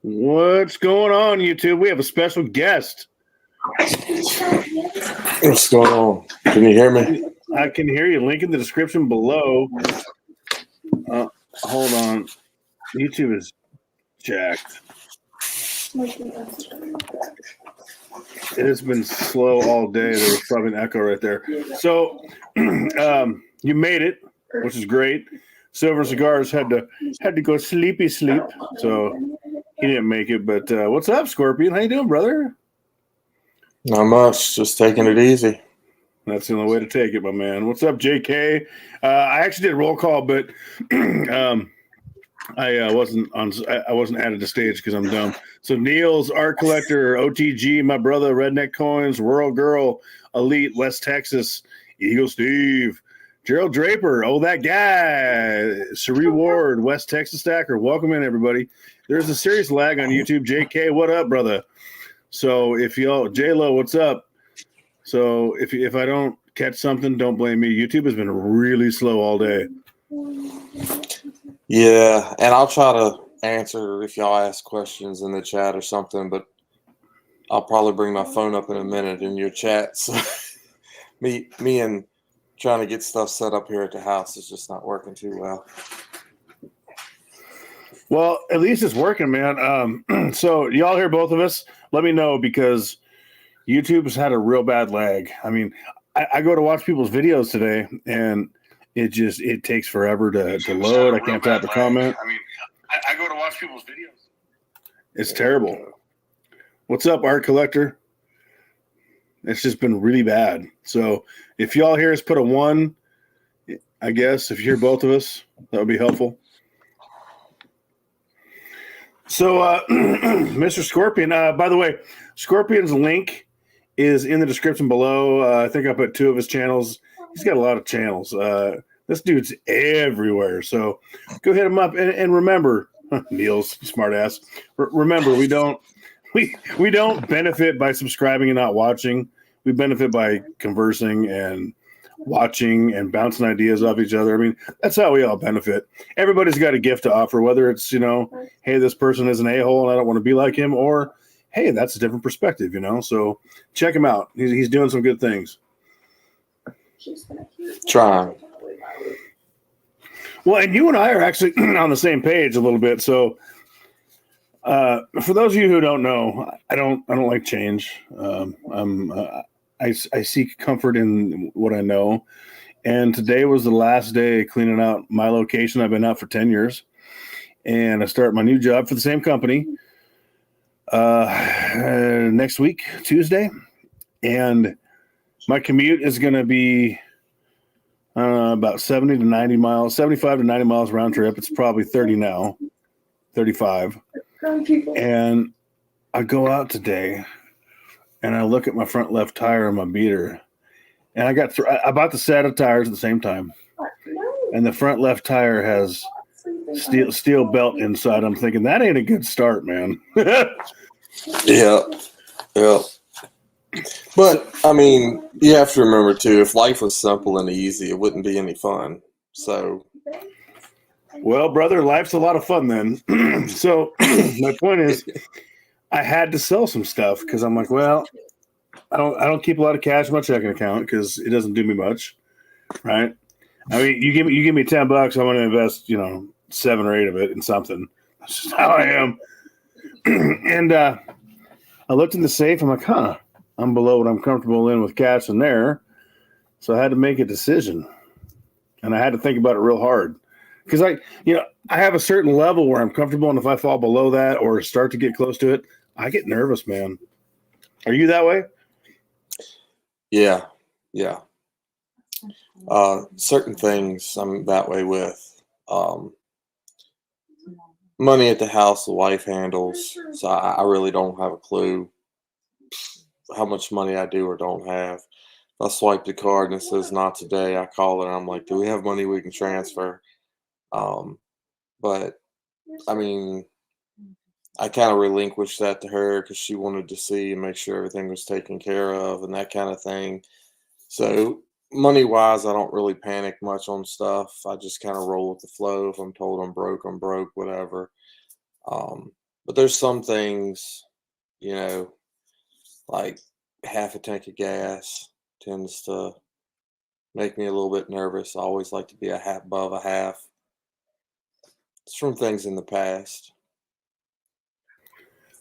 What's going on, YouTube? We have a special guest. What's going on? Can you hear me? I can hear you. Link in the description below. Hold on. YouTube is jacked. It has been slow all day. There was probably an echo right there. So you made it, which is great. Silver Cigars had to go sleep. So he didn't make it. But what's up, Scorpion? How you doing, brother? Not much. Just taking it easy. That's the only way to take it, my man. What's up, JK? I actually did a roll call, but I wasn't added to stage because I'm dumb. So Neil's Art Collector, OTG, my brother, Redneck Coins, Rural Girl, Elite, West Texas, Eagle Steve, Gerald Draper, oh that guy, Sheree Ward, West Texas Stacker. Welcome in, everybody. There's a serious lag on YouTube. JK, what up, brother? So if y'all, J-Lo, what's up? So if I don't catch something, don't blame me. YouTube has been really slow all day. Yeah, and I'll try to answer if y'all ask questions in the chat or something, but I'll probably bring my phone up in a minute in your chat. So me and trying to get stuff set up here at the house is just not working too well. Well, at least it's working, man. So y'all hear both of us? Let me know because YouTube has had a real bad lag. I mean, I go to watch people's videos today, and it takes forever to load. I can't type a comment. I mean, I go to watch people's videos. It's terrible. What's up, Art Collector? It's just been really bad. So if y'all hear us put a 1, I guess if you hear both of us, that would be helpful. So, Mr. Scorpion, by the way, Scorpion's link is in the description below. I think I put 2 of his channels. He's got a lot of channels. This dude's everywhere. So go hit him up. And remember, Neil's smart ass. Remember, we don't benefit by subscribing and not watching. We benefit by conversing and watching and bouncing ideas off each other. I mean, that's how we all benefit. Everybody's got a gift to offer, whether it's, hey, this person is an a-hole and I don't want to be like him, or hey, that's a different perspective, So check him out. He's doing some good things. Trying. Well, and you and I are actually on the same page a little bit. So for those of you who don't know, I don't like change. I seek comfort in what I know. And today was the last day cleaning out my location. I've been out for 10 years. And I start my new job for the same company next week, Tuesday. And my commute is going to be about 70 to 90 miles, 75 to 90 miles round trip. It's probably 30 now, 35. And I go out today and I look at my front left tire on my beater. And I bought the set of tires at the same time. And the front left tire has steel belt inside. I'm thinking that ain't a good start, man. Yeah. But I mean, you have to remember too, if life was simple and easy, it wouldn't be any fun. So, well, brother, life's a lot of fun then. So my point is, I had to sell some stuff because I'm like, well, I don't keep a lot of cash in my checking account because it doesn't do me much, right? I mean, you give me $10, I'm going to invest, 7 or 8 of it in something. That's just how I am. And I looked in the safe. I'm like, I'm below what I'm comfortable in with cash in there. So I had to make a decision. And I had to think about it real hard. Because I have a certain level where I'm comfortable. And if I fall below that or start to get close to it, I get nervous, man. Are you that way? Yeah. Certain things I'm that way with. Money at the house, the wife handles. So I really don't have a clue how much money I do or don't have. If I swipe the card and it says not today, I call her and I'm like, do we have money we can transfer? But I mean, I kind of relinquished that to her because she wanted to see and make sure everything was taken care of and that kind of thing. So money wise, I don't really panic much on stuff. I just kind of roll with the flow. If I'm told I'm broke, whatever. But there's some things, like half a tank of gas tends to make me a little bit nervous. I always like to be a half above a half. It's from things in the past.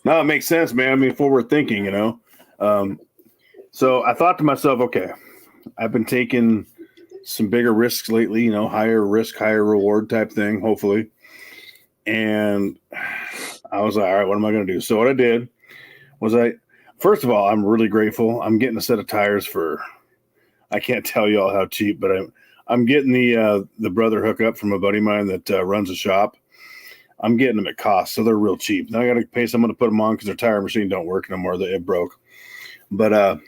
No, it makes sense, man. I mean, forward thinking, So I thought to myself, okay, I've been taking some bigger risks lately, higher risk, higher reward type thing, hopefully. And I was like, all right, what am I going to do? So what I did was first of all, I'm really grateful. I'm getting a set of tires for, I can't tell you all how cheap, but I'm getting the brother hookup from a buddy of mine that runs a shop. I'm getting them at cost, so they're real cheap. Now I got to pay someone to put them on because their tire machine don't work no more. It broke. But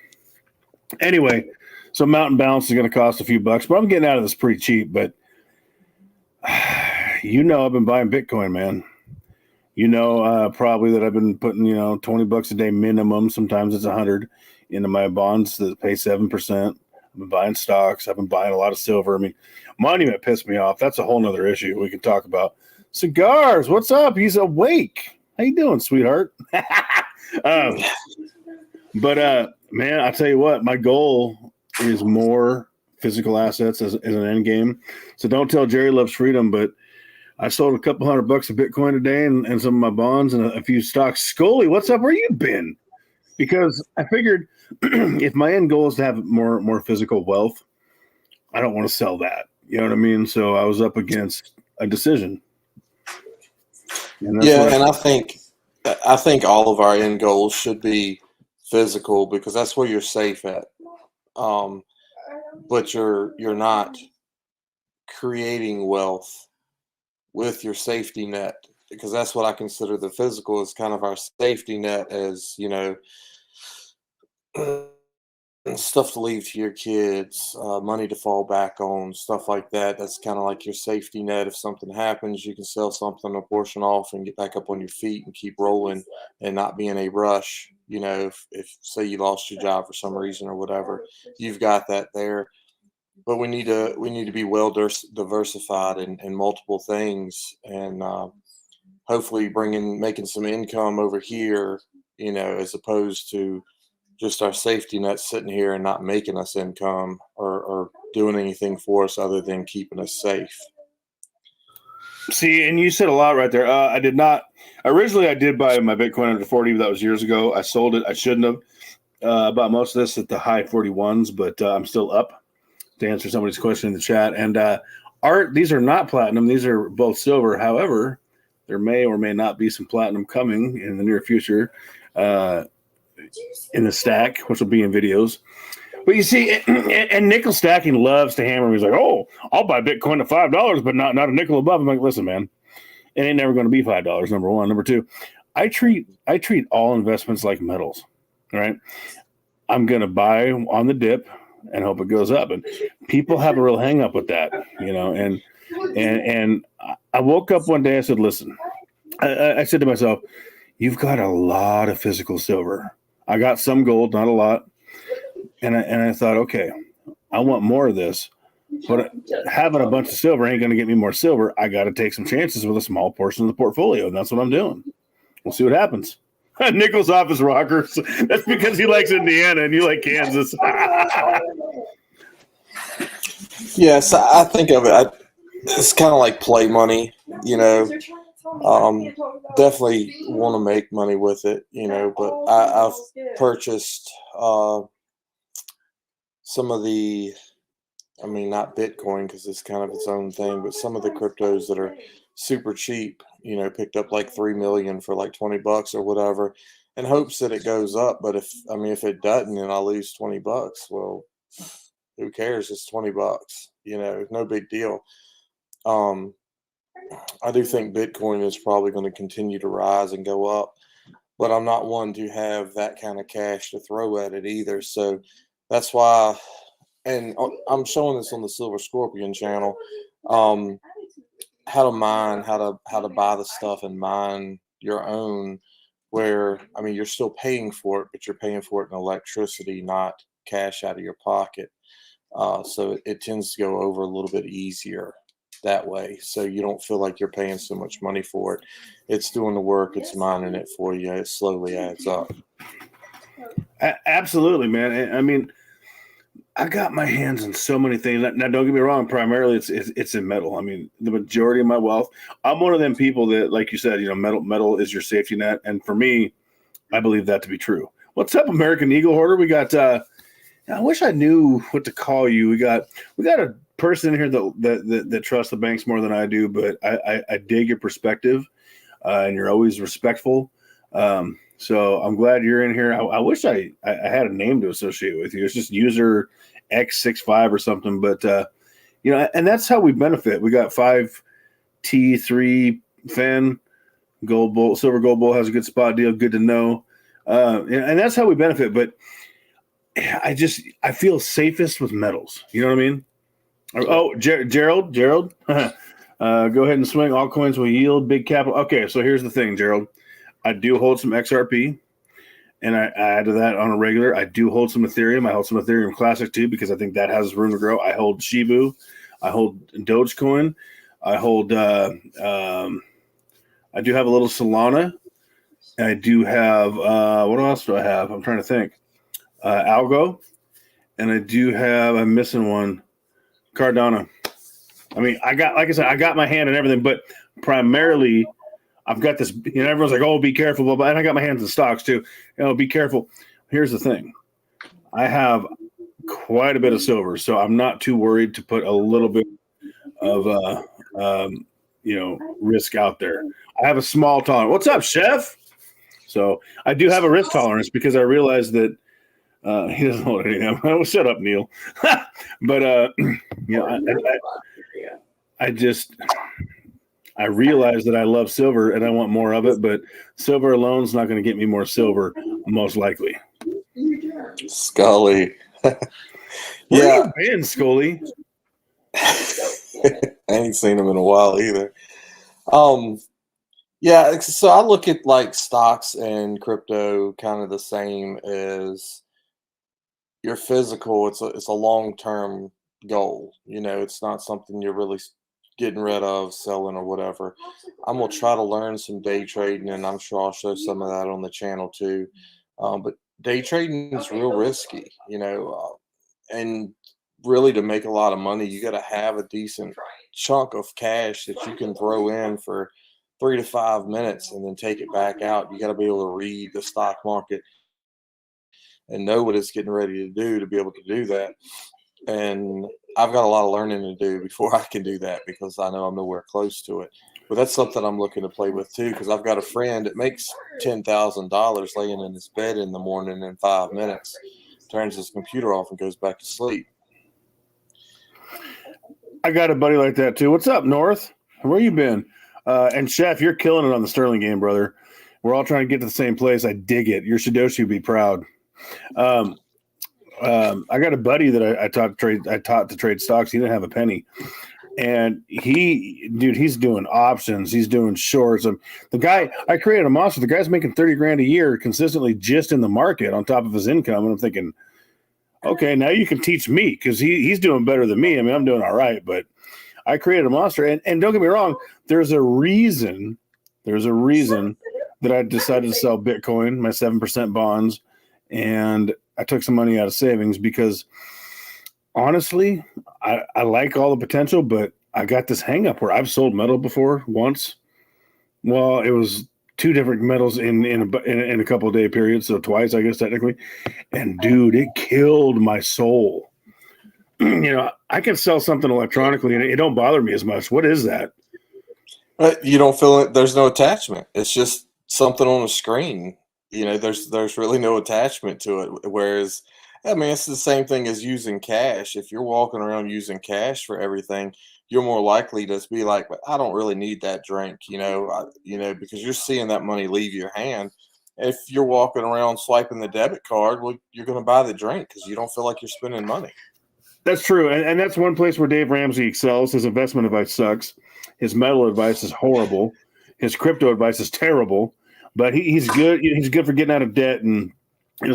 anyway, so Mountain Balance is going to cost a few bucks, but I'm getting out of this pretty cheap. But I've been buying Bitcoin, man. Probably that I've been putting, $20 a day minimum. Sometimes it's 100 into my bonds that pay 7%. I've been buying stocks. I've been buying a lot of silver. I mean, Monument pissed me off. That's a whole nother issue we can talk about. Cigars, what's up? He's awake. How you doing, sweetheart? Man, I'll tell you what, my goal is more physical assets as an end game. So don't tell Jerry loves freedom, but I sold a couple $100 of Bitcoin today and some of my bonds and a few stocks. Scully, what's up? Where you been? Because I figured if my end goal is to have more physical wealth, I don't want to sell that. You know what I mean? So I was up against a decision. And I think all of our end goals should be physical because that's where you're safe at. But you're not creating wealth with your safety net, because that's what I consider the physical is kind of our safety net, as stuff to leave to your kids, money to fall back on, stuff like that. That's kind of like your safety net. If something happens, you can sell something, a portion off, and get back up on your feet and keep rolling and not be in a rush. If say you lost your job for some reason or whatever, you've got that there. But we need to be well diversified in multiple things, and hopefully making some income over here, as opposed to just our safety net sitting here and not making us income or doing anything for us other than keeping us safe. See, and you said a lot right there. I did not originally. I did buy my Bitcoin under 40, but that was years ago. I sold it. I shouldn't have. Bought most of this at the high 41s, but I'm still up. To answer somebody's question in the chat, and these are not platinum. These are both silver. However, there may or may not be some platinum coming in the near future in the stack, which will be in videos. But you see, and nickel stacking loves to hammer me. He's like, "Oh, I'll buy Bitcoin at $5, but not a nickel above." I'm like, "Listen, man, it ain't never going to be $5. Number one. Number two, I treat all investments like metals. Right? I'm going to buy on the dip and hope it goes up. And people have a real hang up with that, and I woke up one day, I said, listen, I said to myself, you've got a lot of physical silver. I got some gold, not a lot. And I thought, okay, I want more of this, but having a bunch of silver ain't going to get me more silver. I got to take some chances with a small portion of the portfolio. And that's what I'm doing. We'll see what happens. Nichols office rockers. That's because he likes Indiana and you like Kansas. Yes, I think of it. It's kind of like play money, Definitely want to make money with it, But I've purchased some of the, not Bitcoin because it's kind of its own thing, but some of the cryptos that are super cheap, picked up like 3 million for like $20 or whatever, in hopes that it goes up. But if it doesn't and I lose $20, well, who cares? It's $20, no big deal. I do think Bitcoin is probably going to continue to rise and go up, but I'm not one to have that kind of cash to throw at it either. So that's why, and I'm showing this on the Silver Scorpion channel, how to mine, how to buy the stuff and mine your own, where, you're still paying for it, but you're paying for it in electricity, not cash out of your pocket. So it tends to go over a little bit easier that way. So you don't feel like you're paying so much money for it. It's doing the work. It's mining it for you. It slowly adds up. Absolutely, man. I mean, I got my hands on so many things. Now, don't get me wrong. Primarily, it's in metal. I mean, the majority of my wealth. I'm one of them people that, like you said, metal is your safety net, and for me, I believe that to be true. What's up, American Eagle Hoarder? We got. I wish I knew what to call you. We got a person in here that trusts the banks more than I do, but I dig your perspective, and you're always respectful. So I'm glad you're in here. I wish I had a name to associate with you. It's just user X65 or something, but and that's how we benefit. We got 5T3 Fen Gold Bull, Silver Gold Bull has a good spot deal. Good to know. And that's how we benefit. But I feel safest with metals. You know what I mean? Oh, Gerald, go ahead and swing. All coins will yield big capital. Okay, so here's the thing, Gerald. I do hold some XRP, and I add to that on a regular. I do hold some Ethereum. I hold some Ethereum Classic too because I think that has room to grow. I hold Shibu. I hold Dogecoin. I hold. I do have a little Solana. I do have. What else do I have? I'm trying to think. Algo, and I do have. I'm missing one. Cardano. I mean, like I said, I got my hand in everything, but primarily. I've got this, everyone's like, oh, be careful, blah, blah. And I got my hands in stocks too. Be careful. Here's the thing. I have quite a bit of silver, so I'm not too worried to put a little bit of, risk out there. I have a small tolerance. What's up, Chef? So I do have a risk tolerance because I realized that he doesn't hold anything. Well, shut up, Neil. But, I realize that I love silver and I want more of it, but silver alone is not going to get me more silver, most likely. Scully. Where you been, Scully? I ain't seen him in a while either. So I look at like stocks and crypto kind of the same as your physical. It's a long-term goal. It's not something you're really getting rid of, selling, or whatever. I'm gonna try to learn some day trading, and I'm sure I'll show some of that on the channel too. But day trading is real risky, and really to make a lot of money, you got to have a decent chunk of cash that you can throw in for 3 to 5 minutes and then take it back out. You got to be able to read the stock market and know what it's getting ready to do to be able to do that. And I've got a lot of learning to do before I can do that because I know I'm nowhere close to it. But that's something I'm looking to play with too because I've got a friend that makes $10,000 laying in his bed in the morning in 5 minutes, turns his computer off and goes back to sleep. I got a buddy like that too. What's up, North? Where you been? And Chef, you're killing it on the Sterling game, brother. We're all trying to get to the same place. I dig it. Your Shidoshi would be proud. I got a buddy that I taught to trade stocks. He didn't have a penny, and he's doing options. He's doing shorts. The guy I created a monster. The guy's making $30,000 a year consistently just in the market on top of his income. And I'm thinking, okay, now you can teach me because he's doing better than me. I mean, I'm doing all right, but I created a monster. And don't get me wrong, there's a reason that I decided to sell Bitcoin, my 7% bonds, and I took some money out of savings because honestly, I like all the potential, but I got this hang up where I've sold metal before once. Well, it was 2 different metals in a couple of day periods, so twice, I guess, technically. And dude, it killed my soul. I can sell something electronically and it don't bother me as much. What is that? You don't feel it. There's no attachment. It's just something on a screen. There's really no attachment to it. Whereas, I mean, it's the same thing as using cash. If you're walking around using cash for everything, you're more likely to be like, but I don't really need that drink, because you're seeing that money leave your hand. If you're walking around swiping the debit card, well, you're going to buy the drink because you don't feel like you're spending money. That's true. And that's one place where Dave Ramsey excels. His investment advice sucks. His metal advice is horrible. His crypto advice is terrible. But he's good. He's good for getting out of debt and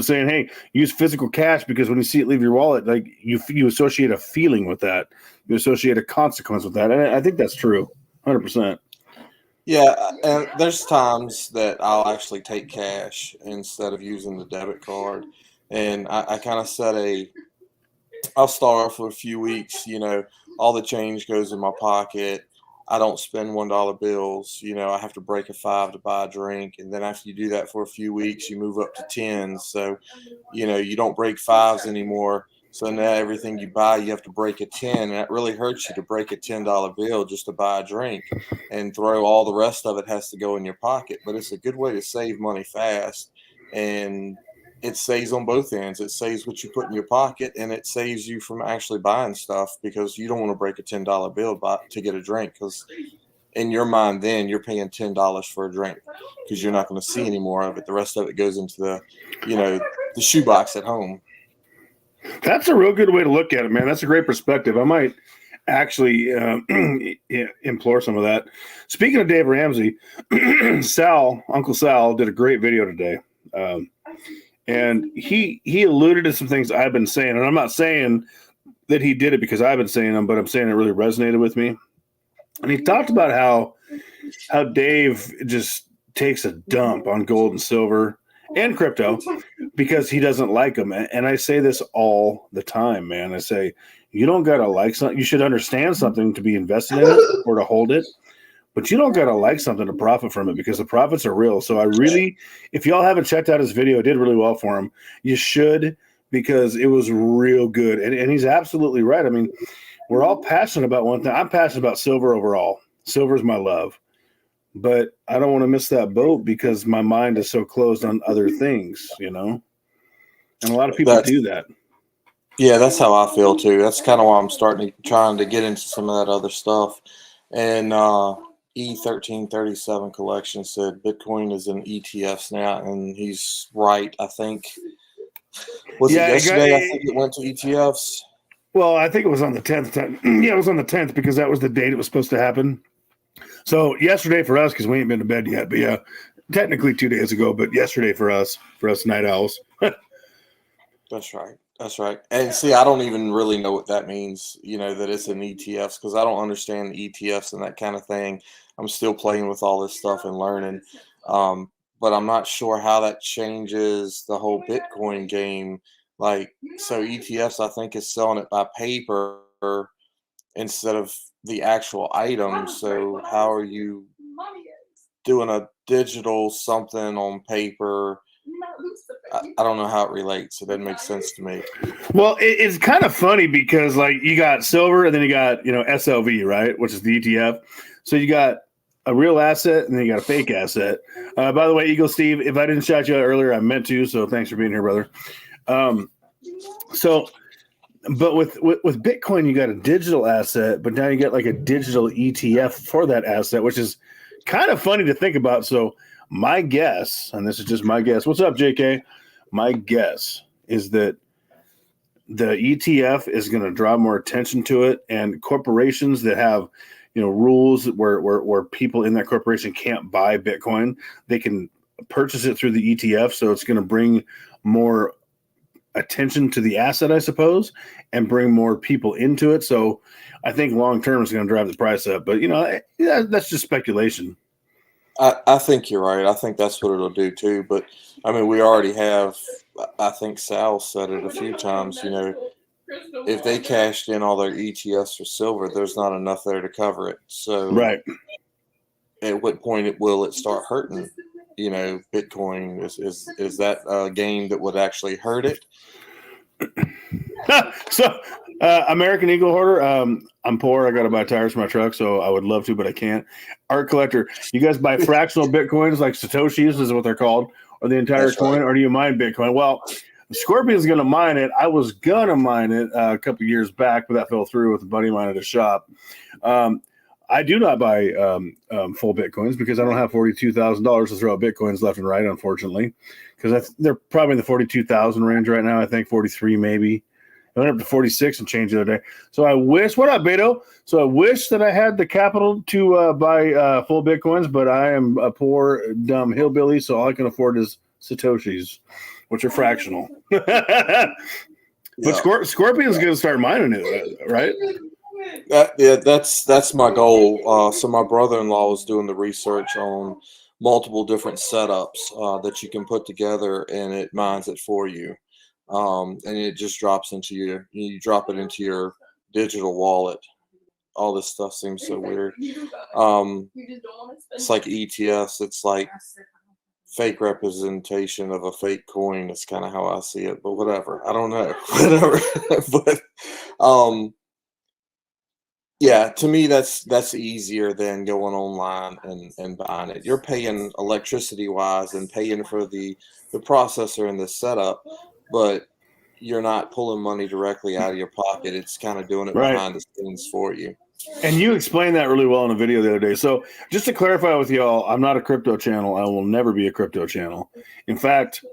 saying, hey, use physical cash because when you see it leave your wallet, like you associate a feeling with that. You associate a consequence with that. And I think that's true, 100%. Yeah, and there's times that I'll actually take cash instead of using the debit card. And I kind of I'll start off for a few weeks, all the change goes in my pocket. I don't spend $1 bills. I have to break a 5 to buy a drink. And then after you do that for a few weeks, you move up to 10s. So, you don't break 5s anymore. So now everything you buy, you have to break a 10. And it really hurts you to break a $10 bill just to buy a drink and throw all the rest of it has to go in your pocket. But it's a good way to save money fast. And it saves on both ends. It saves what you put in your pocket, and it saves you from actually buying stuff because you don't want to break a $10 bill to get a drink, because in your mind then you're paying $10 for a drink because you're not going to see any more of it. The rest of it goes into the shoebox at home. That's a real good way to look at it, man. That's a great perspective. I might actually implore some of that. Speaking of Dave Ramsey, Uncle Sal did a great video today. And he alluded to some things I've been saying, and I'm not saying that he did it because I've been saying them, but I'm saying it really resonated with me. And he talked about how Dave just takes a dump on gold and silver and crypto because he doesn't like them. And I say this all the time, man. I say, you don't got to like something. You should understand something to be invested in it or to hold it. But you don't got to like something to profit from it because the profits are real. So if y'all haven't checked out his video, it did really well for him. You should, because it was real good. And he's absolutely right. I mean, we're all passionate about one thing. I'm passionate about silver overall. Silver is my love. But I don't want to miss that boat because my mind is so closed on other things, And a lot of people do that. Yeah, that's how I feel too. That's kind of why I'm trying to get into some of that other stuff. And E1337 collection said Bitcoin is in ETFs now, and he's right. I think it yesterday? I think it went to ETFs. Well, I think it was on the 10th. Yeah, it was on the 10th because that was the date it was supposed to happen. So yesterday for us, because we ain't been to bed yet, but yeah, technically 2 days ago, but yesterday for us night owls. That's right. That's right. And see, I don't even really know what that means, that it's in ETFs, because I don't understand ETFs and that kind of thing. I'm still playing with all this stuff and learning. But I'm not sure how that changes the whole Bitcoin game. Like, so ETFs, I think, is selling it by paper instead of the actual item. So how are you doing a digital something on paper? I don't know how it relates. It doesn't make sense to me. Well, it's kind of funny because you got silver and then you got, SLV, right? Which is the ETF. So you got a real asset and then you got a fake asset. By the way, Eagle Steve, if I didn't shout you out earlier, I meant to. So thanks for being here, brother. But with Bitcoin, you got a digital asset, but now you get like a digital ETF for that asset, which is kind of funny to think about. So my guess, and this is just my guess. What's up, JK? My guess is that the ETF is going to draw more attention to it, and corporations that have, rules where people in that corporation can't buy Bitcoin, they can purchase it through the ETF. So it's going to bring more attention to the asset, I suppose, and bring more people into it. So I think long term is going to drive the price up. But that's just speculation. I think you're right. I think that's what it'll do too. But I mean, we already have. I think Sal said it a few times. If they cashed in all their ETFs for silver, there's not enough there to cover it. So, right. At what point will it start hurting? Bitcoin is that a game that would actually hurt it? So, American Eagle Hoarder, I'm poor. I got to buy tires for my truck, so I would love to, but I can't. Art Collector, you guys buy fractional Bitcoins like Satoshis, is what they're called, or the entire That's coin, right. or do you mine Bitcoin? Well, Scorpion's going to mine it. I was going to mine it a couple years back, but that fell through with a buddy of mine at a shop. I do not buy full Bitcoins because I don't have $42,000 to throw out Bitcoins left and right, unfortunately, because they're probably in the 42,000 range right now. I think 43 maybe. I went up to 46 and changed the other day. So I wish, what up, Beto? So I wish that I had the capital to buy full Bitcoins, but I am a poor, dumb hillbilly, so all I can afford is Satoshis. which are fractional. But Scorpion's going to start mining it, right? That's my goal. So my brother-in-law is doing the research on multiple different setups that you can put together, and it mines it for you. And it just drops into you drop it into your digital wallet. All this stuff seems so weird. It's like ETFs. It's like fake representation of a fake coin. That's kind of how I see it, but whatever. I don't know. Whatever. But yeah, to me that's easier than going online and buying it. You're paying electricity wise and paying for the processor and the setup, but you're not pulling money directly out of your pocket. It's kind of doing it behind the scenes for you. And you explained that really well in a video the other day. So just to clarify with y'all, I'm not a crypto channel. I will never be a crypto channel. In fact,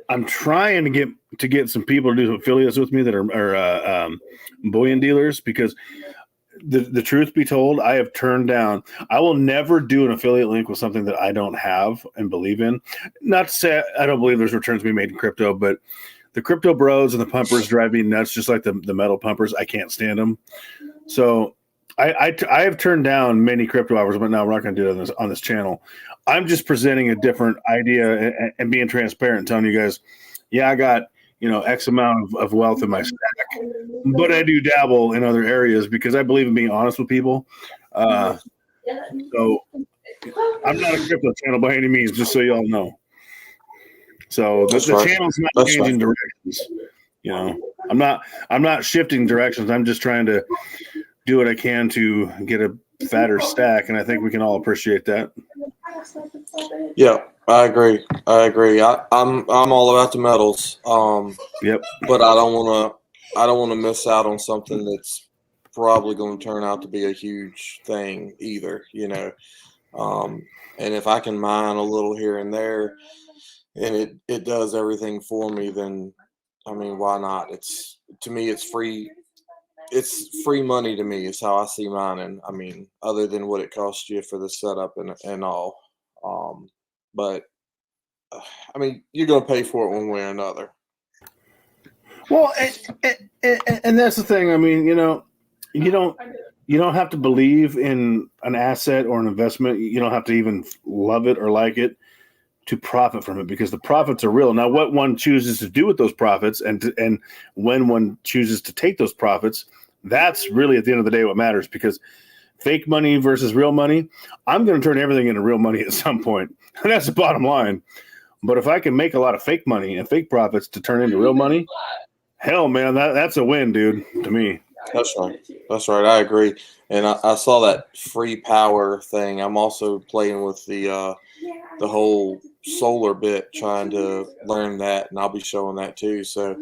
I'm trying to get some people to do affiliates with me that are bullion dealers, because the truth be told, I have turned down. I will never do an affiliate link with something that I don't have and believe in. Not to say I don't believe there's returns to be made in crypto, but the crypto bros and the pumpers drive me nuts, just like the metal pumpers. I can't stand them. So I have turned down many crypto hours, but now we're not going to do it on this channel. I'm just presenting a different idea and being transparent and telling you guys, yeah, I got X amount of wealth in my stack, but I do dabble in other areas because I believe in being honest with people. So I'm not a crypto channel by any means, just so you all know. So the channel's not changing directions. I'm not shifting directions. I'm just trying to do what I can to get a fatter stack, and I think we can all appreciate that. Yeah, I agree. I'm all about the metals. Yep. But I don't want to miss out on something that's probably going to turn out to be a huge thing either. And if I can mine a little here and there, and it does everything for me, then I mean, why not? To me, it's free. It's free money to me is how I see mining. I mean, other than what it costs you for the setup and all. But I mean, you're going to pay for it one way or another. Well, and that's the thing. I mean, you don't have to believe in an asset or an investment. You don't have to even love it or like it to profit from it, because the profits are real. Now, what one chooses to do with those profits and when one chooses to take those profits, that's really at the end of the day what matters, because fake money versus real money, I'm going to turn everything into real money at some point. And that's the bottom line. But if I can make a lot of fake money and fake profits to turn into real money, hell, man, that's a win, dude, to me. That's right. I agree. And I saw that free power thing. I'm also playing with the whole solar bit, trying to learn that, and I'll be showing that too. So,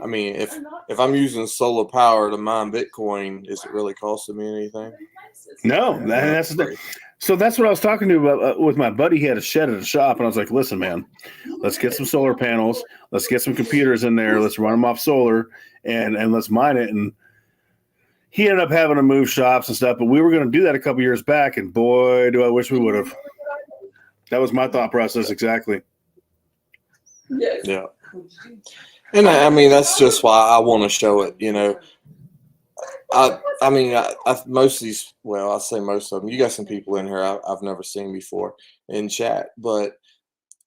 I mean, if I'm using solar power to mine Bitcoin, is it really costing me anything? No, that's the thing. So that's what I was talking to about with my buddy. He had a shed at a shop, and I was like, listen, man, let's get some solar panels. Let's get some computers in there. Let's run them off solar and let's mine it. And he ended up having to move shops and stuff, but we were going to do that a couple years back, and boy, do I wish we would have. That was my thought process exactly. Yeah. And I mean, that's just why I want to show it, I mean, most of these, well, I say most of them, you got some people in here I've never seen before in chat, but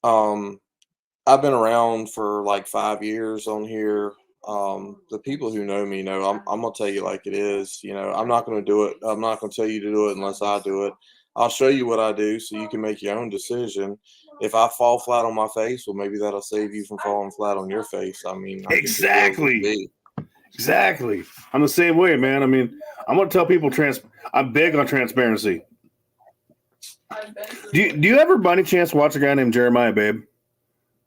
I've been around for like 5 years on here. The people who know me know I'm going to tell you like it is. I'm not going to do it. I'm not going to tell you to do it unless I do it. I'll show you what I do so you can make your own decision. If I fall flat on my face, well, maybe that'll save you from falling flat on your face. I mean, exactly. I'm the same way, man. I mean, I'm going to tell people I'm big on transparency. Do you ever by any chance watch a guy named Jeremiah, babe?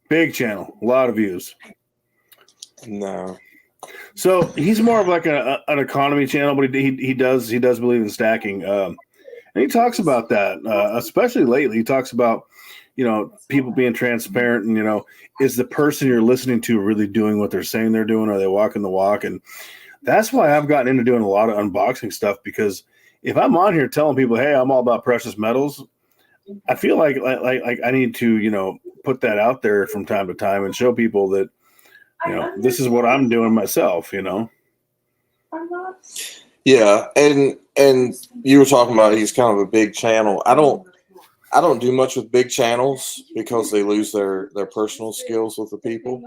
Big channel, a lot of views. No. So he's more of like an economy channel, but he does believe in stacking. And he talks about that, especially lately. He talks about, people being transparent and, is the person you're listening to really doing what they're saying they're doing? Are they walking the walk? And that's why I've gotten into doing a lot of unboxing stuff, because if I'm on here telling people, hey, I'm all about precious metals, I feel like I need to, put that out there from time to time and show people that, this is what I'm doing myself, Yeah, and you were talking about he's kind of a big channel. I don't do much with big channels because they lose their personal skills with the people.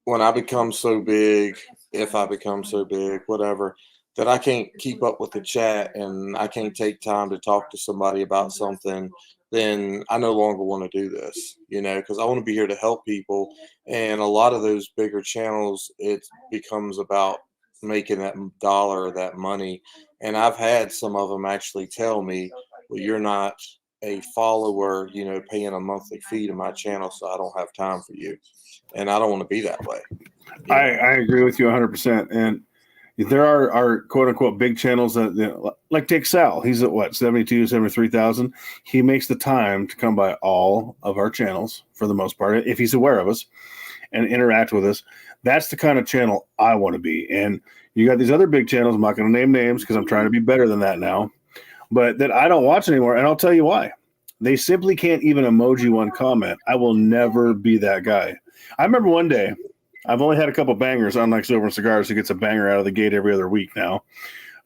When I become so big, if I become so big, whatever, that I can't keep up with the chat and I can't take time to talk to somebody about something, then I no longer want to do this, because I want to be here to help people. And a lot of those bigger channels, it becomes about making that dollar or that money. And I've had some of them actually tell me, well, you're not a follower, paying a monthly fee to my channel, so I don't have time for you. And I don't want to be that way. I agree with you 100%. And there are quote unquote big channels that, like take Sal, he's at what, 72, 73,000. He makes the time to come by all of our channels for the most part, if he's aware of us and interact with us. That's the kind of channel I want to be. And you got these other big channels. I'm not going to name names because I'm trying to be better than that now, but that I don't watch anymore. And I'll tell you why. They simply can't even emoji one comment. I will never be that guy. I remember one day, I've only had a couple bangers, unlike Silver and Cigars, who gets a banger out of the gate every other week now.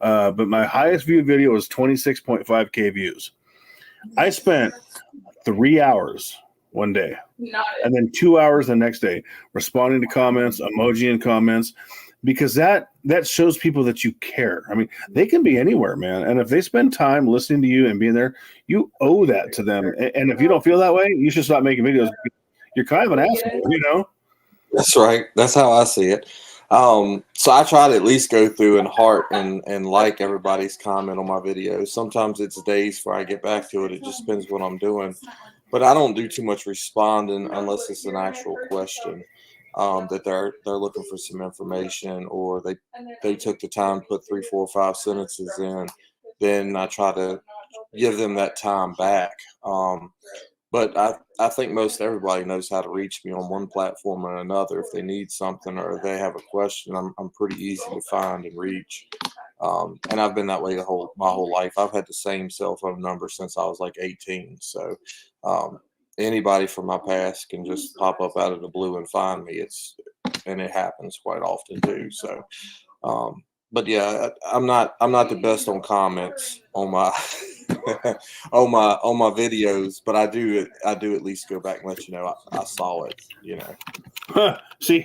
But my highest viewed video was 26.5K views. I spent 3 hours one day and then 2 hours the next day responding to comments, emoji and comments, because that shows people that you care. I mean, they can be anywhere, man. And if they spend time listening to you and being there, you owe that to them. And if you don't feel that way, you should stop making videos. You're kind of an asshole, That's right. That's how I see it. So I try to at least go through and heart and like everybody's comment on my videos. Sometimes it's days before I get back to it. It just depends what I'm doing. But I don't do too much responding unless it's an actual question that they're looking for some information, or they took the time to put 3, 4, 5 sentences in. Then I try to give them that time back. But I think most everybody knows how to reach me on one platform or another. If they need something or they have a question, I'm pretty easy to find and reach. And I've been that way my whole life. I've had the same cell phone number since I was like 18. So anybody from my past can just pop up out of the blue and find me. And it happens quite often too. So but yeah, I'm not the best on comments on my on my videos, but I do at least go back and let you know I saw it. Huh. See,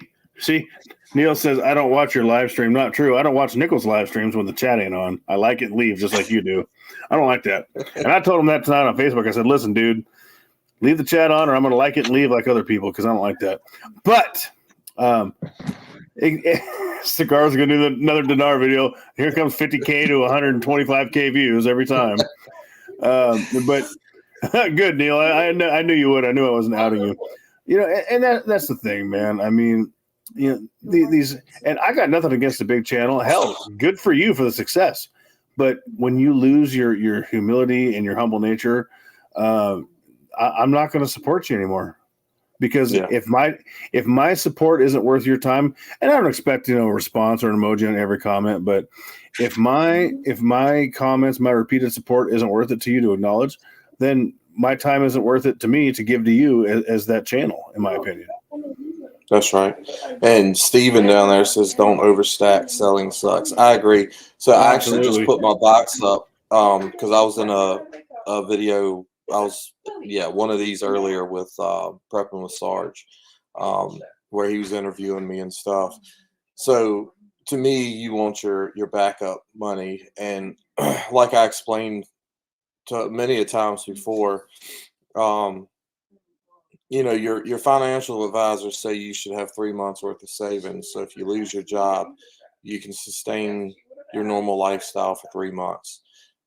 Neil says I don't watch your live stream. Not true. I don't watch Nichols live streams when the chat ain't on. I like it and leave just like you do. I don't like that. And I told him that tonight on Facebook. I said, listen, dude, leave the chat on or I'm going to like it and leave like other people because I don't like that. But Cigars are going to do another dinar video. Here comes 50K to 125K views every time. But good, Neil. I knew you would. I knew I wasn't outing you. And that's the thing, man. I mean, these, and I got nothing against the big channel. Hell, good for you for the success. But when you lose your humility and your humble nature, I'm not going to support you anymore. Because if my support isn't worth your time, and I don't expect a response or an emoji on every comment, but if my comments, my repeated support isn't worth it to you to acknowledge, then my time isn't worth it to me to give to you as that channel, in my opinion. That's right. And Steven down there says, don't overstack, selling sucks. I agree. So I actually just put my box up because I was in a video. I was, one of these earlier with Prepping with Sarge, where he was interviewing me and stuff. So to me, you want your backup money. And like I explained to many a times before, your financial advisors say you should have 3 months worth of savings. So if you lose your job, you can sustain your normal lifestyle for 3 months.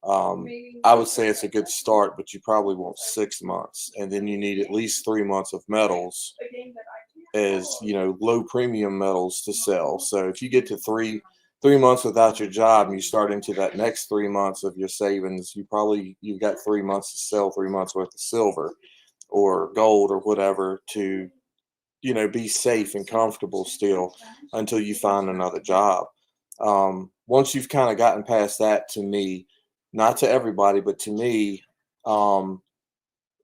I would say it's a good start, but you probably want 6 months, and then you need at least 3 months of metals as low premium metals to sell. So if you get to three months without your job and you start into that next 3 months of your savings, you've got 3 months to sell 3 months worth of silver or gold or whatever to be safe and comfortable still until you find another job. Once you've kind of gotten past that, to me, not to everybody, but to me,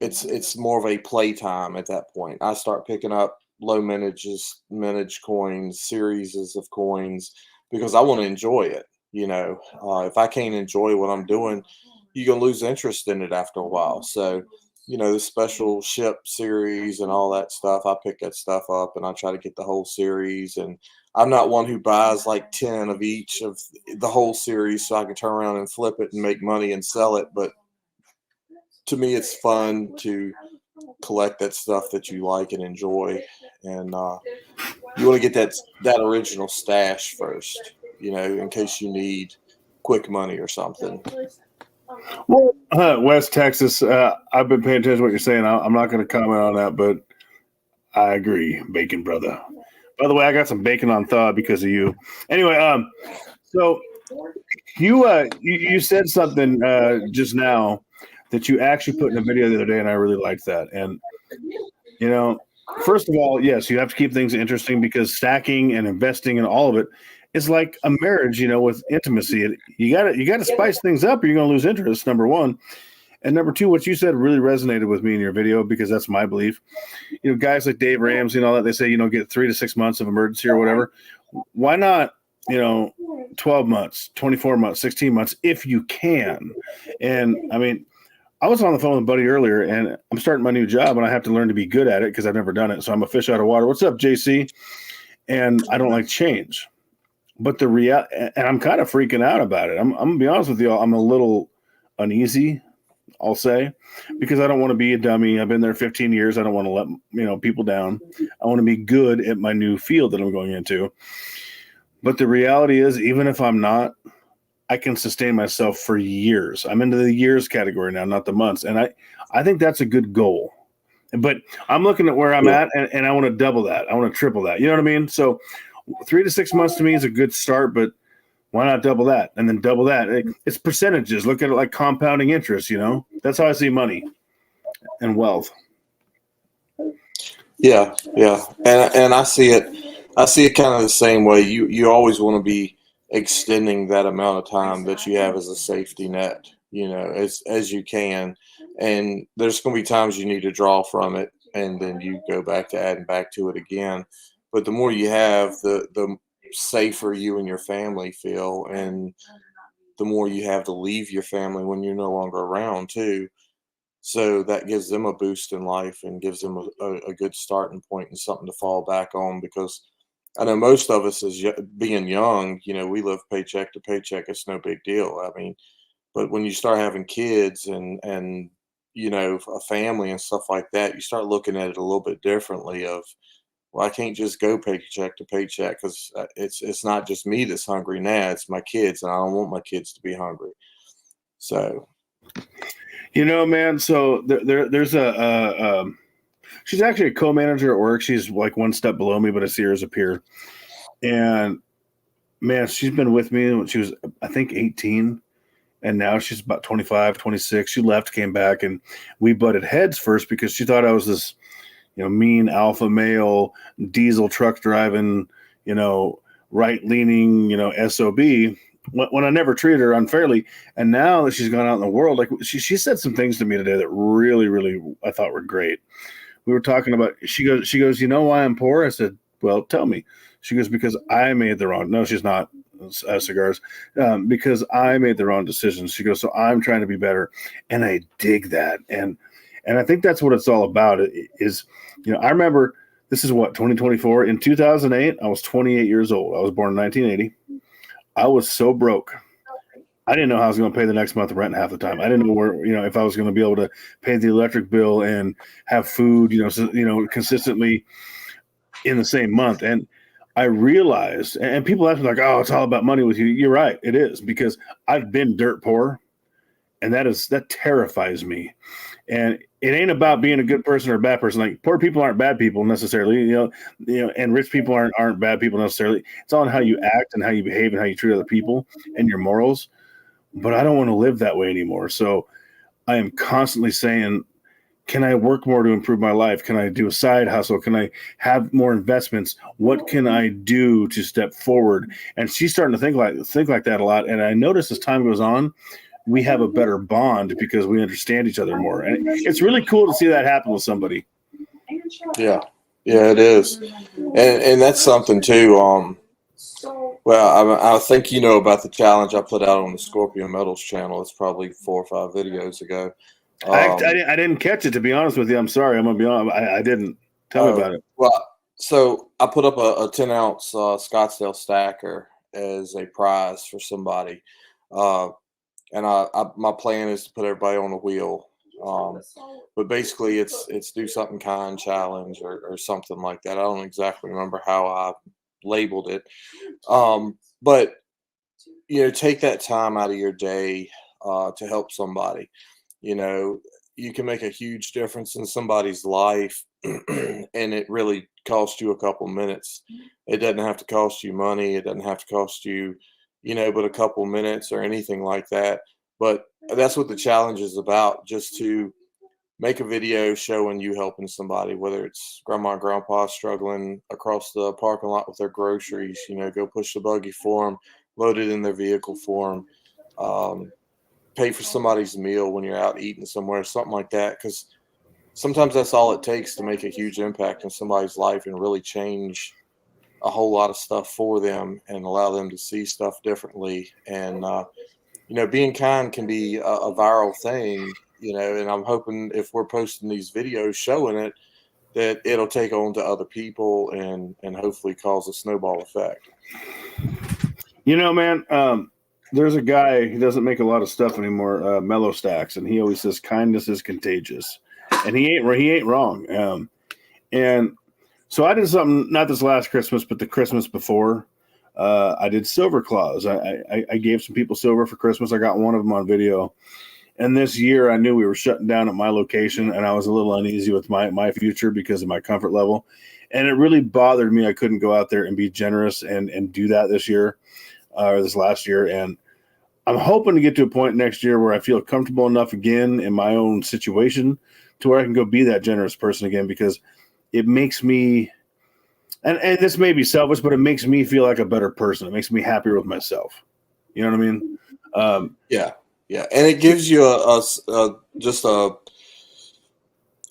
it's more of a playtime at that point. I start picking up low mintage coins, series of coins, because I want to enjoy it. If I can't enjoy what I'm doing, you're gonna lose interest in it after a while. So, the special ship series and all that stuff, I pick that stuff up and I try to get the whole series. And I'm not one who buys like 10 of each of the whole series so I can turn around and flip it and make money and sell it. But to me, it's fun to collect that stuff that you like and enjoy. And you want to get that original stash first, in case you need quick money or something. Well, West Texas, I've been paying attention to what you're saying. I'm not going to comment on that, but I agree, bacon brother. By the way, I got some bacon on thaw because of you. Anyway, so you said something just now that you actually put in a video the other day, and I really liked that. And first of all, yes, you have to keep things interesting because stacking and investing and all of it is like a marriage, with intimacy. You gotta spice things up or you're gonna lose interest, number one. And number two, what you said really resonated with me in your video because that's my belief. Guys like Dave Ramsey and all that, they say, get 3 to 6 months of emergency or whatever. Why not, 12 months, 24 months, 16 months if you can? And I mean, I was on the phone with a buddy earlier, and I'm starting my new job, and I have to learn to be good at it because I've never done it. So I'm a fish out of water. What's up, JC? And I don't like change. But and I'm kind of freaking out about it. I'm gonna be honest with you. I'm a little uneasy, I'll say, because I don't want to be a dummy. I've been there 15 years. I don't want to let people down. I want to be good at my new field that I'm going into. But the reality is, even if I'm not, I can sustain myself for years. I'm into the years category now, not the months. And I think that's a good goal. But I'm looking at where I'm at, and I want to double that. I want to triple that. You know what I mean? So 3 to 6 months to me is a good start, but why not double that and then double that? It's percentages. Look at it like compounding interest, That's how I see money and wealth. Yeah. And I see it kind of the same way. You always want to be extending that amount of time that you have as a safety net, as you can. And there's going to be times you need to draw from it, and then you go back to adding back to it again. But the more you have, the safer you and your family feel, and the more you have to leave your family when you're no longer around too. So that gives them a boost in life and gives them a good starting point and something to fall back on, because I know most of us, as being young, we live paycheck to paycheck. It's no big deal. I mean, but when you start having kids and a family and stuff like that, you start looking at it a little bit differently. Well, I can't just go paycheck to paycheck because it's not just me that's hungry now. It's my kids, and I don't want my kids to be hungry. So, man. So there's she's actually a co-manager at work. She's like one step below me, but I see her as a peer. And man, she's been with me when she was, I think, 18. And now she's about 25, 26. She left, came back, and we butted heads first because she thought I was this, mean alpha male, diesel truck driving, right-leaning, SOB, when I never treated her unfairly. And now that she's gone out in the world, like she said some things to me today that really, really I thought were great. We were talking about, she goes, you know why I'm poor? I said, well, tell me. She goes, because I made the wrong, no, she's not, cigars, because I made the wrong decisions. She goes, so I'm trying to be better. And I dig that. And I think that's what it's all about is, I remember, this is what, 2024. In 2008, I was 28 years old. I was born in 1980. I was so broke. I didn't know how I was going to pay the next month rent half the time. I didn't know where, if I was going to be able to pay the electric bill and have food, consistently in the same month. And I realized, and people ask me like, oh, it's all about money with you. You're right. It is, because I've been dirt poor, and that terrifies me. And it ain't about being a good person or a bad person. Like, poor people aren't bad people necessarily, and rich people aren't bad people necessarily. It's all on how you act and how you behave and how you treat other people and your morals. But I don't want to live that way anymore. So I am constantly saying, can I work more to improve my life? Can I do a side hustle? Can I have more investments? What can I do to step forward? And she's starting to think like that a lot. And I notice as time goes on, we have a better bond because we understand each other more. And it's really cool to see that happen with somebody. Yeah, it is, and that's something too. Well, I think you know about the challenge I put out on the Scorpion Metals channel. It's probably 4 or 5 videos ago. I didn't catch it, to be honest with you. I'm sorry. I'm gonna be honest. I didn't. Tell me about it. Well, so I put up a 10-ounce Scottsdale stacker as a prize for somebody, and my plan is to put everybody on a wheel. But basically, it's do something kind challenge or something like that. I don't exactly remember how I labeled it, but take that time out of your day to help somebody. You can make a huge difference in somebody's life, and it really costs you a couple minutes. It doesn't have to cost you money. It doesn't have to cost you, but a couple minutes or anything like that. But that's what the challenge is about, just to make a video showing you helping somebody, whether it's grandma and grandpa struggling across the parking lot with their groceries, go push the buggy for them, load it in their vehicle for them, pay for somebody's meal when you're out eating somewhere, something like that. Because sometimes that's all it takes to make a huge impact in somebody's life and really change a whole lot of stuff for them and allow them to see stuff differently. And, being kind can be a viral thing, and I'm hoping if we're posting these videos showing it, that it'll take on to other people and hopefully cause a snowball effect. Man, there's a guy, he doesn't make a lot of stuff anymore, Mellow Stacks, and he always says kindness is contagious, and he ain't wrong. And so I did something, not this last Christmas, but the Christmas before. I did silver claws. I gave some people silver for Christmas. I got one of them on video. And this year I knew we were shutting down at my location, and I was a little uneasy with my future because of my comfort level. And it really bothered me. I couldn't go out there and be generous and do that this year, or this last year. And I'm hoping to get to a point next year where I feel comfortable enough again in my own situation to where I can go be that generous person again, because it makes me, and this may be selfish, but it makes me feel like a better person. It makes me happier with myself. You know what I mean? Yeah. And it gives you just a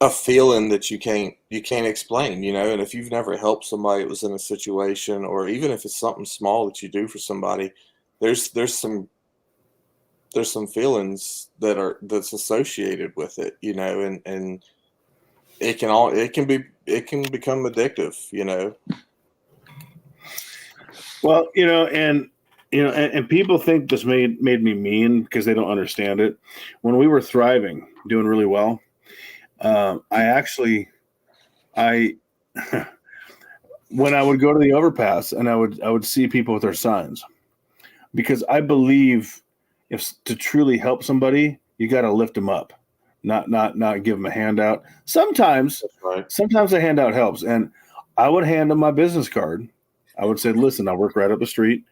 feeling that you can't explain, and if you've never helped somebody that was in a situation, or even if it's something small that you do for somebody, there's some feelings that's associated with it, and it can become addictive. Well, and people think this made me mean because they don't understand it. When we were thriving, doing really well, when I would go to the overpass and I would see people with their signs, because I believe if to truly help somebody, you got to lift them up, not give them a handout. Sometimes a handout helps, and I would hand them my business card. I would say, listen, I work right up the street.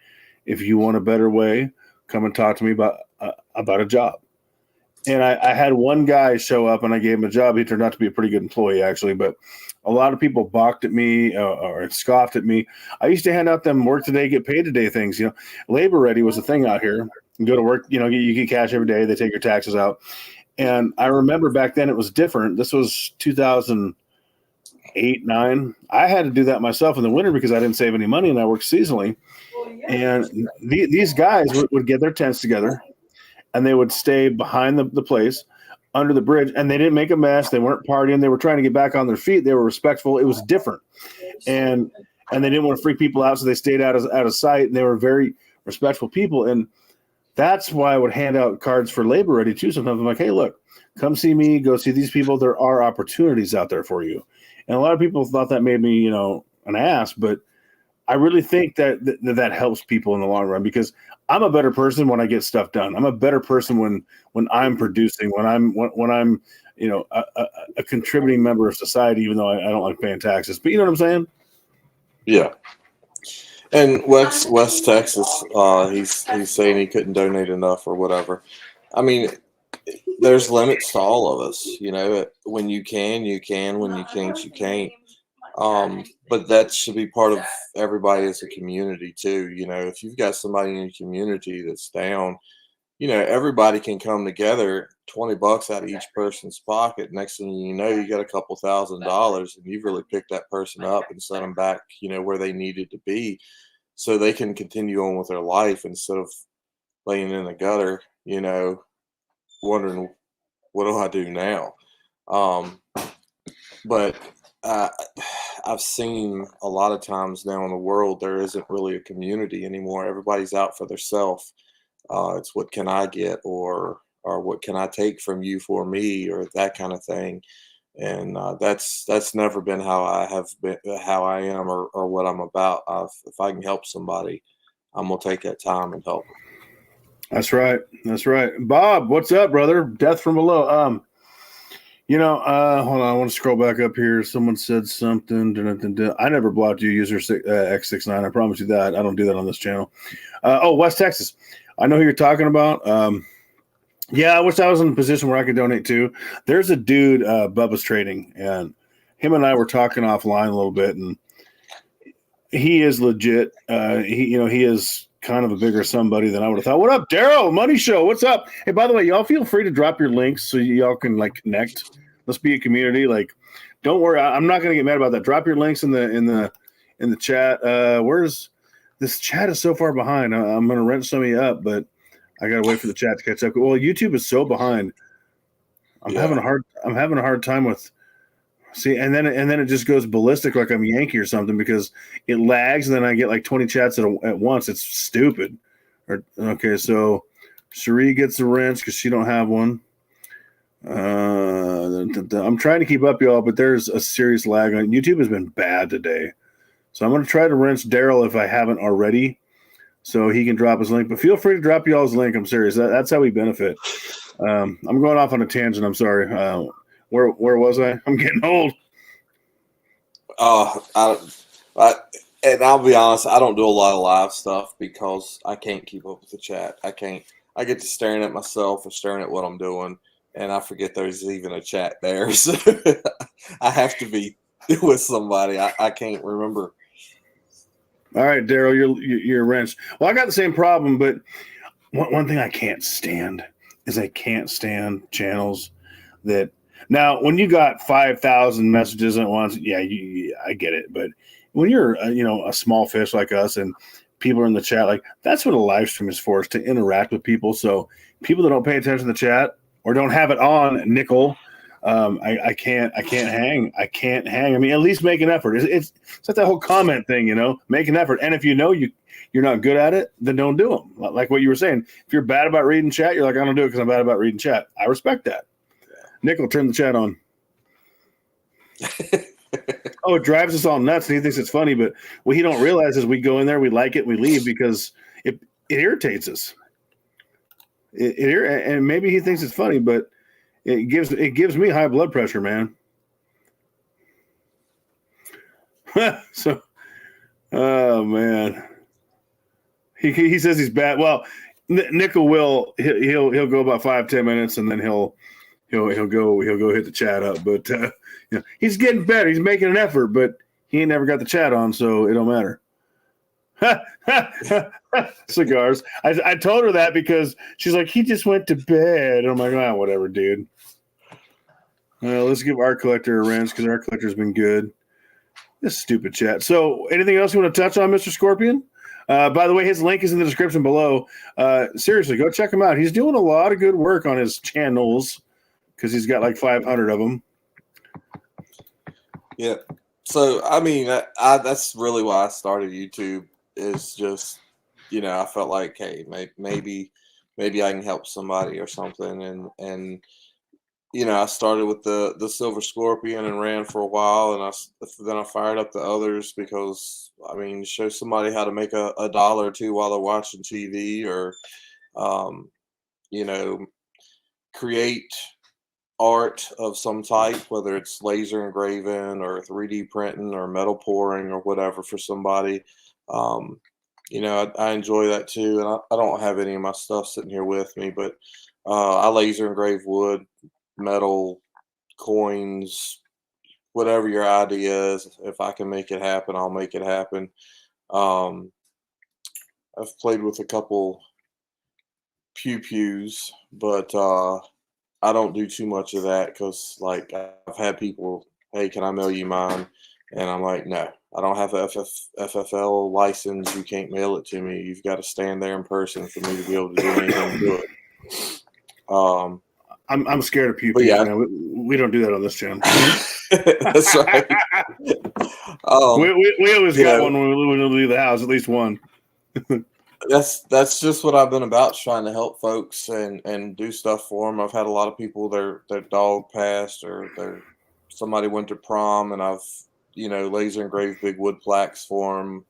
If you want a better way, come and talk to me about a job. And I had one guy show up and I gave him a job. He turned out to be a pretty good employee, actually, but a lot of people balked at me or scoffed at me. I used to hand out them work today, get paid today things. Labor ready was a thing out here. You go to work, you get cash every day. They take your taxes out. And I remember back then it was different. This was 2008, 9. I had to do that myself in the winter because I didn't save any money and I worked seasonally. And these guys would get their tents together and they would stay behind the place under the bridge, and they didn't make a mess. They weren't partying. They were trying to get back on their feet. They were respectful. It was different. And they didn't want to freak people out, so they stayed out of sight, and they were very respectful people. And that's why I would hand out cards for labor ready too. Sometimes I'm like, hey, look, come see me, go see these people. There are opportunities out there for you. And a lot of people thought that made me, an ass, but I really think that helps people in the long run, because I'm a better person when I get stuff done. I'm a better person when I'm producing, when I'm a contributing member of society, even though I don't like paying taxes. But you know what I'm saying? Yeah. And West Texas, he's saying he couldn't donate enough or whatever. I mean, there's limits to all of us. When you can, you can. When you can't, you can't. But that should be part of everybody as a community too. If you've got somebody in your community that's down, everybody can come together, $20 out of each person's pocket. Next thing you know, you got a couple $1,000s, and you've really picked that person up and set them back, where they needed to be, so they can continue on with their life instead of laying in the gutter, wondering, what do I do now? But I've seen a lot of times now in the world, there isn't really a community anymore. Everybody's out for themselves. It's what can I get, or what can I take from you for me, or that kind of thing. And that's never been how I have been, how I am, or what I'm about. If I can help somebody, I'm gonna take that time and help them. That's right. That's right. Bob, what's up, brother? Death from below. Hold on. I want to scroll back up here. Someone said something. I never blocked you, user X69. I promise you that. I don't do that on this channel. West Texas. I know who you're talking about. Yeah, I wish I was in a position where I could donate too. There's a dude, Bubba's Trading, and him and I were talking offline a little bit, and he is legit. He is kind of a bigger somebody than I would have thought. What up, Daryl? Money Show. What's up? Hey, by the way, y'all feel free to drop your links so y'all can connect. Let's be a community. Don't worry. I'm not gonna get mad about that. Drop your links in the chat. Where's this chat is so far behind. I'm gonna wrench some of you up, but I gotta wait for the chat to catch up. Well, YouTube is so behind. I'm having a hard time with. See, and then it just goes ballistic like I'm Yankee or something, because it lags, and then I get 20 chats at once. It's stupid. Okay, so Cherie gets a wrench because she don't have one. I'm trying to keep up, y'all, but there's a serious lag on YouTube. Has been bad today, so I'm going to try to wrench Daryl if I haven't already, so he can drop his link. But feel free to drop y'all's link. I'm serious. That's how we benefit. I'm going off on a tangent. I'm sorry. Where was I? I'm getting old. And I'll be honest, I don't do a lot of live stuff because I can't keep up with the chat. I can't. I get to staring at myself or staring at what I'm doing, and I forget there's even a chat there. So I have to be with somebody. I can't remember. All right, Daryl, you're a wrench. Well, I got the same problem, but one thing I can't stand is I can't stand channels that. Now, when you got 5,000 messages at once, yeah, I get it. But when you're, a small fish like us, and people are in the chat, that's what a live stream is for, is to interact with people. So people that don't pay attention to the chat or don't have it on, nickel, I can't hang. I can't hang. I mean, at least make an effort. It's like that whole comment thing, make an effort. And if you're not good at it, then don't do them. Like what you were saying. If you're bad about reading chat, you're like, I don't do it because I'm bad about reading chat. I respect that. Nickel, turn the chat on. Oh, it drives us all nuts, and he thinks it's funny. But what he don't realize is we go in there, we like it, we leave because it irritates us. And maybe he thinks it's funny, but it gives me high blood pressure, man. So, oh man, he says he's bad. Well, Nickel he'll go about 5-10 minutes, and then he'll go hit the chat up. But he's getting better. He's making an effort, but he ain't never got the chat on, so it don't matter. Cigars. I told her that because she's like, he just went to bed. And I'm like, whatever, dude. Let's give Art Collector a wrench because Art Collector's been good. This stupid chat. So anything else you want to touch on, Mr. Scorpion? By the way, his link is in the description below. Seriously, go check him out. He's doing a lot of good work on his channels because he's got 500 of them. Yeah. So, I mean, that's really why I started YouTube, is just, I felt like, hey, maybe I can help somebody or something. And I started with the Silver Scorpion and ran for a while, and then I fired up the others because, I mean, show somebody how to make a dollar or two while they're watching TV, or, create art of some type, whether it's laser engraving or 3D printing or metal pouring or whatever for somebody. I enjoy that too, and I don't have any of my stuff sitting here with me, but I laser engrave wood, metal, coins, whatever your idea is. If I can make it happen, I'll make it happen. I've played with a couple pews, but I don't do too much of that because, like, I've had people, hey, can I mail you mine? And I'm like, no, I don't have a FFL license. You can't mail it to me. You've got to stand there in person for me to be able to do anything to it. I'm scared of pew But pews, yeah. man. We don't do that on this channel. That's right. We always got know, one when we leave the house, at least one. That's just what I've been about, trying to help folks and do stuff for them. I've had a lot of people, their dog passed, or somebody went to prom, and I've laser engraved big wood plaques for them,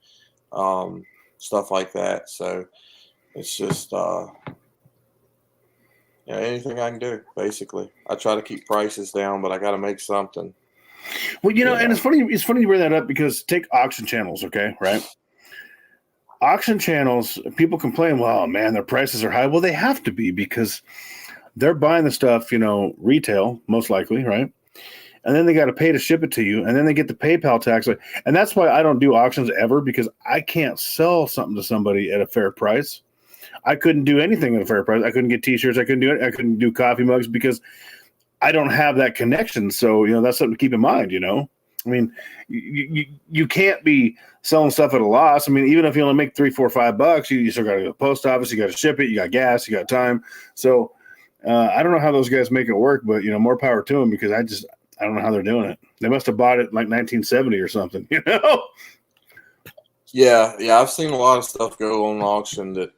stuff like that. So it's just anything I can do. Basically, I try to keep prices down, but I got to make something. Well, and it's funny you bring that up, because take auction channels, okay, right? Auction channels, people complain, well, man, their prices are high. Well, they have to be, because they're buying the stuff, retail, most likely, right? And then they got to pay to ship it to you, and then they get the PayPal tax. And that's why I don't do auctions ever, because I can't sell something to somebody at a fair price. I couldn't do anything at a fair price. I couldn't get T-shirts. I couldn't do it. I couldn't do coffee mugs, because I don't have that connection. So, that's something to keep in mind, I mean, you can't be selling stuff at a loss. I mean, even if you only make $3, $4, $5, you still got to go to the post office. You got to ship it. You got gas. You got time. So I don't know how those guys make it work, but more power to them, because I don't know how they're doing it. They must have bought it like 1970 or something. Yeah. I've seen a lot of stuff go on auction that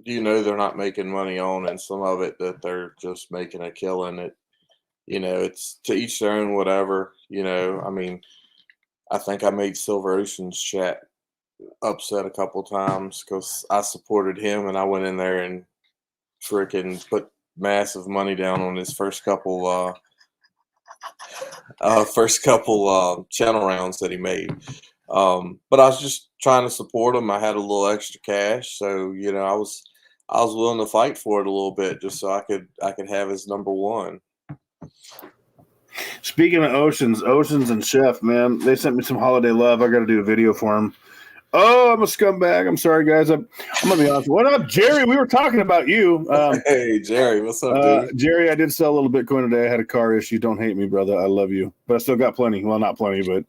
they're not making money on, and some of it that they're just making a killing. It's to each their own, whatever. I mean, I think I made Silver Ocean's chat upset a couple times because I supported him, and I went in there and freaking put massive money down on his first couple channel rounds that he made. But I was just trying to support him. I had a little extra cash, so I was willing to fight for it a little bit, just so I could have his number one. Speaking of Oceans and Chef, man, they sent me some holiday love. I got to do a video for them. Oh, I'm a scumbag. I'm sorry, guys. I'm going to be honest. What up, Jerry? We were talking about you. Hey, Jerry. What's up, dude? Jerry, I did sell a little Bitcoin today. I had a car issue. Don't hate me, brother. I love you. But I still got plenty. Well, not plenty, but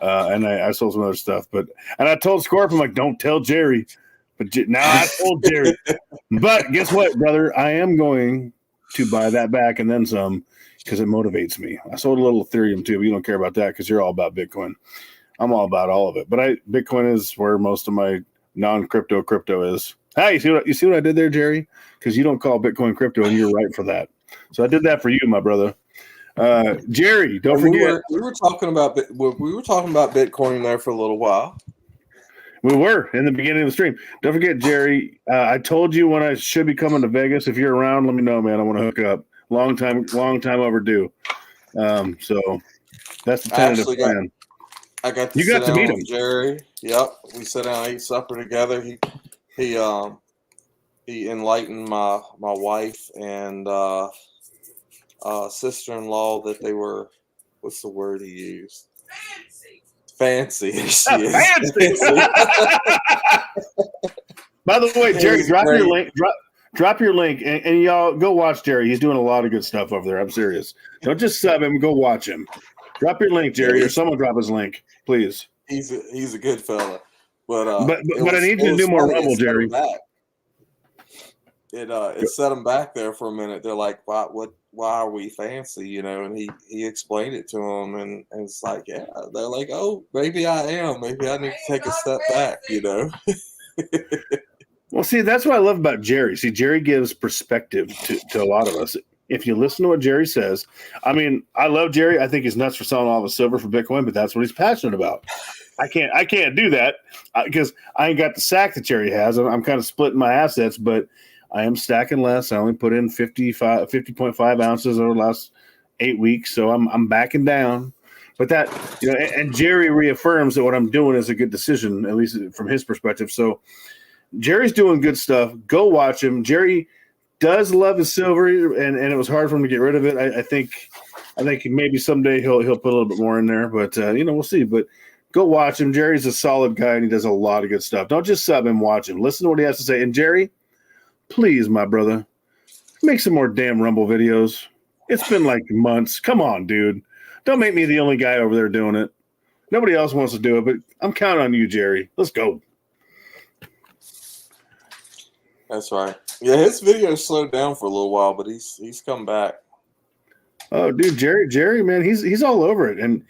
and I sold some other stuff. And I told Scorp, I'm like, don't tell Jerry. But now I told Jerry. But guess what, brother? I am going to buy that back and then some, because it motivates me. I sold a little Ethereum too, but you don't care about that because you're all about Bitcoin. I'm all about all of it. But Bitcoin is where most of my non-crypto is. Hey, you see what I did there, Jerry? Because you don't call Bitcoin crypto, and you're right for that. So I did that for you, my brother. Jerry, don't forget. We were talking about Bitcoin there for a little while. We were in the beginning of the stream. Don't forget, Jerry. I told you when I should be coming to Vegas. If you're around, let me know, man. I want to hook up. Long time overdue. So that's the tentative plan. I got to meet him, Jerry. Yep, we sat down and ate supper together. He enlightened my wife and sister-in-law that they were, what's the word he used? Fancy. She is. Fancy. By the way, Jerry, drop your link. Drop your link, and y'all go watch Jerry. He's doing a lot of good stuff over there. I'm serious. Don't just sub him. Go watch him. Drop your link, Jerry, or someone drop his link, please. He's a good fella. But I need you to do more Rumble, Jerry. It set them back there for a minute. They're like, why are we fancy? And he explained it to them, and it's like, yeah. They're like, oh, maybe I am. Maybe I need to take a step back. Well, see, that's what I love about Jerry. See, Jerry gives perspective to a lot of us. If you listen to what Jerry says, I mean, I love Jerry. I think he's nuts for selling all the silver for Bitcoin, but that's what he's passionate about. I can't do that because I ain't got the sack that Jerry has. I'm kind of splitting my assets, but I am stacking less. I only put in 50.5 ounces over the last 8 weeks, so I'm backing down. But that, and Jerry reaffirms that what I'm doing is a good decision, at least from his perspective. So Jerry's doing good stuff. Go watch him. Jerry does love his silver, and it was hard for him to get rid of it. I think maybe someday he'll put a little bit more in there, but we'll see. But go watch him. Jerry's a solid guy, and he does a lot of good stuff. Don't just sub him, watch him. Listen to what he has to say. And Jerry, please, my brother, make some more damn Rumble videos. It's been like months. Come on, dude. Don't make me the only guy over there doing it. Nobody else wants to do it, but I'm counting on you, Jerry. Let's go. That's right. Yeah, his video slowed down for a little while, but he's come back. Oh, dude, Jerry, man, he's all over it, and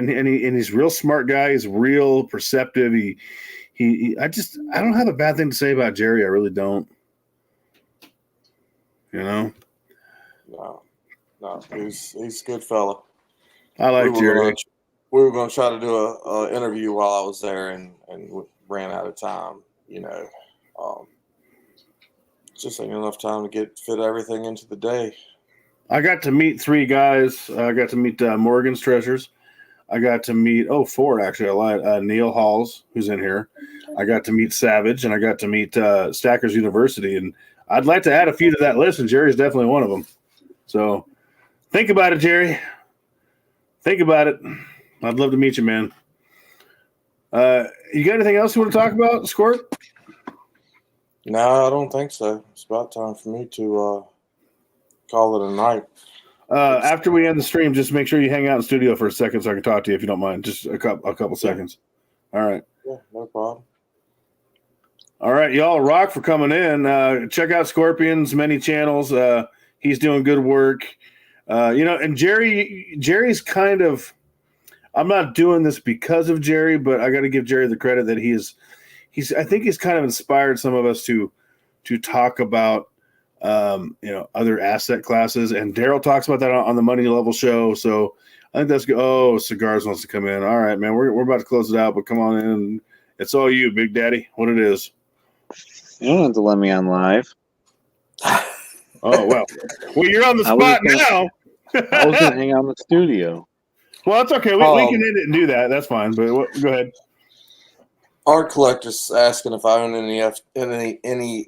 he's a real smart guy. He's real perceptive. I don't have a bad thing to say about Jerry. I really don't. You know. No, he's a good fella. I like Jerry. We were going to try to do a interview while I was there, and we ran out of time. You know, just ain't enough time to fit everything into the day. I got to meet 3 guys. I got to meet Morgan's Treasures. I got to meet 4 actually. I lied. Neil Halls, who's in here. I got to meet Savage, and I got to meet Stackers University, and I'd like to add a few to that list, and Jerry's definitely one of them. So think about it, Jerry. Think about it. I'd love to meet you, man. You got anything else you want to talk about, Squirt? No, I don't think so. It's about time for me to call it a night. After we end the stream, just make sure you hang out in the studio for a second so I can talk to you if you don't mind. Just a couple seconds. All right. Yeah, no problem. All right, y'all. Rock for coming in. Check out Scorpion's many channels. He's doing good work. And Jerry's kind of. I'm not doing this because of Jerry, but I got to give Jerry the credit that I think he's kind of inspired some of us to talk about other asset classes, and Daryl talks about that on the Money Level show. So I think that's good. Oh, Cigars wants to come in. All right, man, we're about to close it out, but come on in. It's all you, Big Daddy. What it is? You don't have to let me on live. Oh well, you're on the spot now. I was gonna hang out in the studio. Well, it's okay. We can end it and do that. That's fine. But go ahead. Art collector's asking if I own any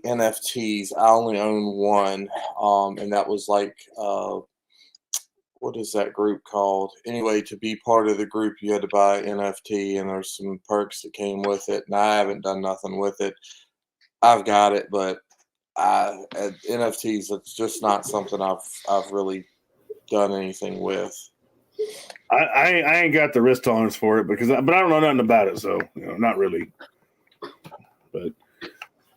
NFTs. I only own one, and that was like, what is that group called? Anyway, to be part of the group, you had to buy NFT, and there's some perks that came with it. And I haven't done nothing with it. I've got it, but NFTs, it's just not something I've really done anything with. I ain't got the risk tolerance for it but I don't know nothing about it, so not really. But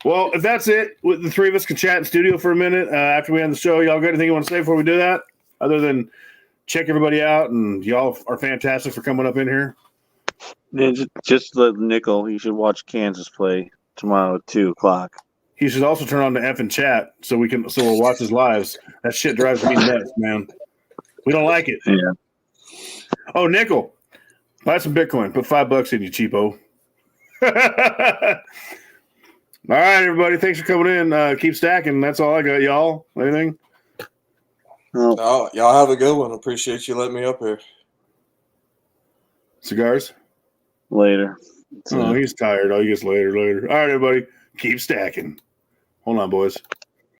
well, if that's it, the 3 of us can chat in studio for a minute after we end the show. Y'all got anything you want to say before we do that? Other than check everybody out, and y'all are fantastic for coming up in here. Yeah, just let Nickel. You should watch Kansas play tomorrow at 2:00. He should also turn on the effing chat so we'll watch his lives. That shit drives me nuts, man. We don't like it. Yeah. Oh, Nickel, buy some Bitcoin. Put $5 in, you cheapo. All right, everybody. Thanks for coming in. Keep stacking. That's all I got, y'all. Anything? Oh, y'all have a good one. Appreciate you letting me up here. Cigars? Later. Oh, he's tired. Oh, he gets later. All right, everybody. Keep stacking. Hold on, boys.